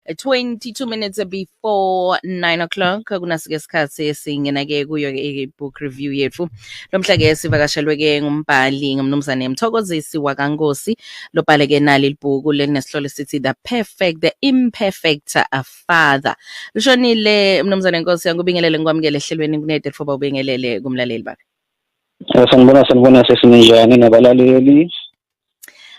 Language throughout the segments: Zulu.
22 minutes before 9 o'clock kunasike isikhathi esingena-ke kuyo i-book review yethu. Lomhla-ke sivakashelwe-ke ngumbhali ngumnumzane Mthokozisi Wakankosi lobhale-ke nali libhuku lelinesihloko sithi The Imperfect Father. Lushonile mnumzane Nkosi, angikubingelele ngikwamukele ehlelweni kunede fuba ubingelele kumlaleli bakhe. Sanibona sesinjani nabalaleli.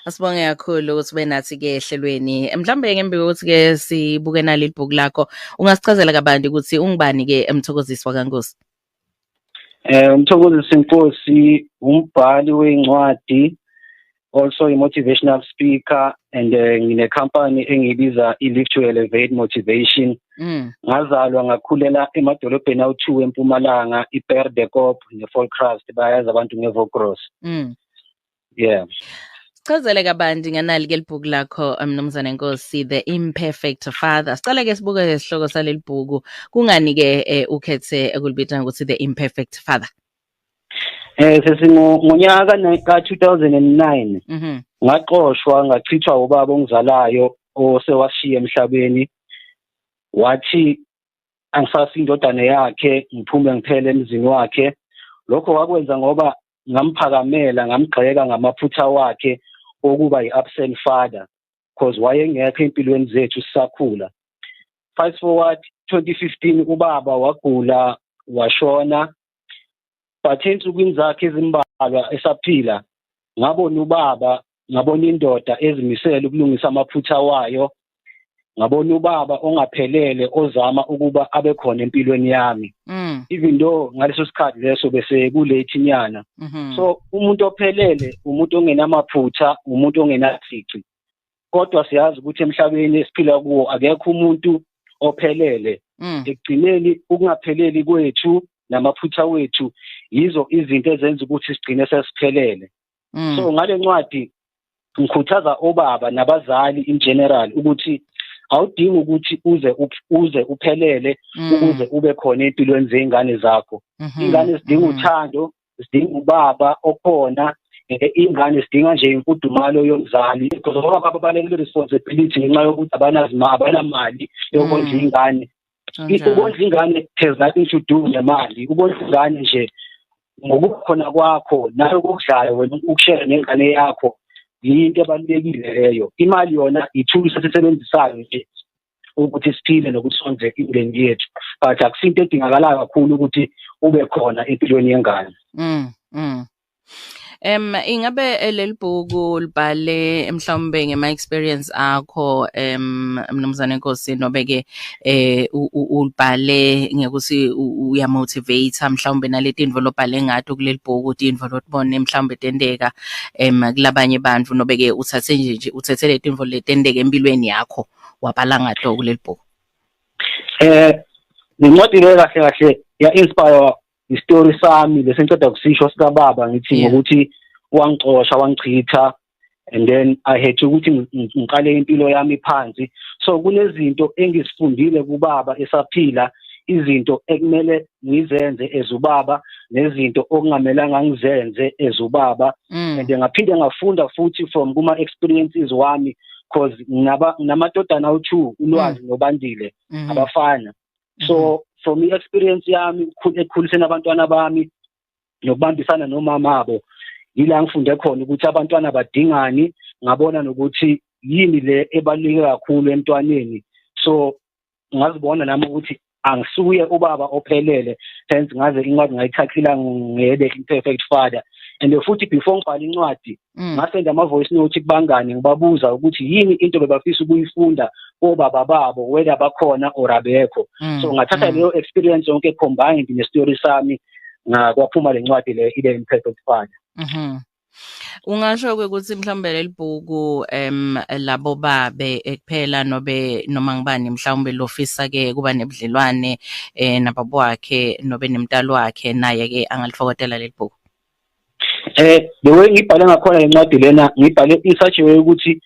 Asibonge kakhulu ukuthi ube nathi-ke ehlelweni. Mhlawumbe ngembi kokuthi-ke sibuke nalo ibhuku lakho, ungasichazela kabanti ukuthi ungubani-ke Mthokozisi Wakankosi? Mthokozisi Nkosi umbhali wencwadi, also a motivational speaker, and ngine-company engibiza i-Live to Elevate Motivation. Ngazalwa ngakhulela emadolobheni awu-2 eMpumalanga, iPerdekop neVolkrust, bayazi abantu ngeVolkros. Yeah. Chazele kabanti nganali-ke libhuku lakho mnumzane Nkosi, The Imperfect Father. Sicale-ke sibuke isihloko saleli bhuku. Kungani-ke ukhethe ukulibita ngokuthi The Imperfect Father? Ngonyaka ka-2009 ngaxoshwa ngachithwa ubaba ongizalayo osewashiya emhlabeni. Wathi angisasi indodana yakhe ngiphume ngiphele emzini wakhe. Lokho wakwenza ngoba ngamphakamela, ngamgxeka ngamaphutha wakhe okuba yi-absent father, because wayengekho empilweni zethu sisakhula. Fast forward 2015 ubaba wagula washona, but ensukwini zakhe ezimbalwa esaphila ngabona ubaba, ngabona indoda ezimisela ukulungisa amaphutha wayo, ngabona ubaba ongaphelele ozama ukuba abe khona empilweni yami. Even though ngaleso sikhathi leso bese kulate nyana. So umuntu ophelele umuntu ongenamaphutha, umuntu ongenazici. Kodwa siyazi ukuthi emhlabeni esiphila kuwo akekho umuntu ophelele. Ekugcineni ukungapheleli kwethu namaphutha wethu yizo izinto ezenza ukuthi sigcine sesiphelele. So ngale ncwadi ngikhuthaza obaba nabazali in general ukuthi awudingi ukuthi uze uphelele ukuze ube khona empilweni zengane zakho. Ingane zidinga uthando, zidinga ubaba okhona, ingane zidinga nje imfudumalo yomzali, because obaba babalekile responsibility ngenxa yokuthi abanamali yokondla ingane. Ukondla ingane has nothing to do nemali. Ukondla ingane nje ngokukhona kwakho nayo kokudlayo wena ukushare nengane yakho yinto ebalulekile leyo. Imali yona ithulusi esisebenzisayo nje ukuthi siphile nokuthi sondle imindeni yethu, but akusinto edingakalayo kakhulu ukuthi ube khona empilweni yengane. Ingabe leli bhuku libhale mhlawumbe ngema experience akho mnumzane Nkosi, nobe-ke ulibhale ngekuthi uyamotivate mhlawumbe naleti info lobhale ngathi kuleli bhuku ukuthi info lotibone mhlawumbe tendeka kulabanye bantu, nobe-ke uthethe leti info letendeka empilweni yakho wabhala ngato kuleli bhuku? Incwadi le kahle kahle ya inspire istory sami lesengiceda kusisho sikababa ngithi ngokuthi wangixosha wangichitha, and then I had ukuthi ngiqale impilo yami phansi. So kunezinto engizifundile kubaba esaphila, izinto ekumele ngizenze ezubaba nezinto okungamelanga ngizenze ezubaba, and ngaphinde ngafunda futhi from kuma experiences wami, because namadodana awu-2 ulwazi nobandile abafana. So from i-experience yami ekukhuliseni abantwana bami nokubambisana nomama abo, yila ngifunde khona ukuthi abantwana badingani, ngabona nokuthi yini le ebaluleke kakhulu emntwaneni. So ngazibona nami ukuthi angisuye ubaba ophelele, hence ngaze incwadi ngayithathila ngede Imperfect Father. And futhi before ngibhala incwadi ngasenda ama-voice note kubangani ngibabuza ukuthi yini into bebafisa ukuyifunda obaba babo, whether bakhona or abekho. So ngathatha leyo experience yonke combined ne-story sami ngakwaphuma le ncwadi le ile Imperfect Father. Ungasho ukuthi mhlawumbe leli bhuku labo babe kuphela noma ngibani mhlawumbe lofisa-ke kuba nebudlelwane nababo wakhe nobe nemntalo wakhe naye-ke angalifokotela leli bhuku? The way ngibhale ngakhona incwadi lena ngibhale in such a way ukuthi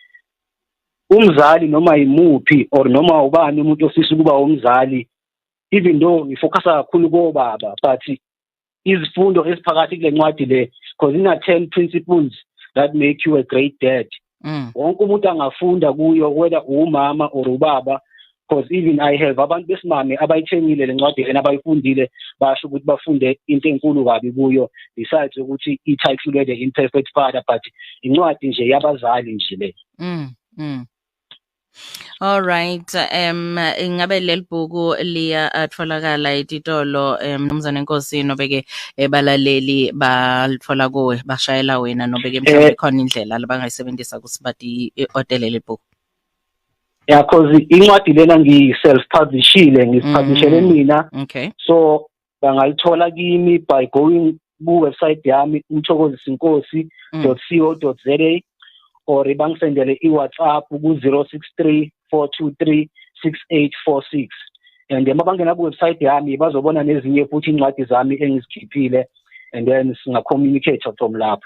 umzali noma yimuphi or noma ubani umuntu ofisa ukuba umzali, even though ngifocusa kakhulu kobaba, but izifundo esiphakathi kule ncwadi le, because ina 10 principles that make you a great dad. Wonke umuntu angafunda kuyo, whether umama or ubaba, because even I have abantu besimame abayithengile lencwadi lena abayifundile basho ukuthi bafunde into enkulu kabi kuyo besides ukuthi i-title the imperfect father but incwadi nje yabazali nje le. All right. Ingabe leli bhuku atholakala etitolo Mnumzane Nkosi nobeke balaleli balithola kuwe bashayela wena nobeke mhlawumbe khona indlela labangayisebenzisa kusibati i-order leli bhuku? Yeah, cause incwadi lena ngi-self-publishile ngipublishele mina. Okay. So bangalithola kimi by going ku-website yami umthokozisinkosi.co.za or bangisendele i-WhatsApp ku-063 423 6846 and then mabangena ku-website yami bazobona nezinye futhi incwadi zami engizikhiphile and then singa-communicate from lapho.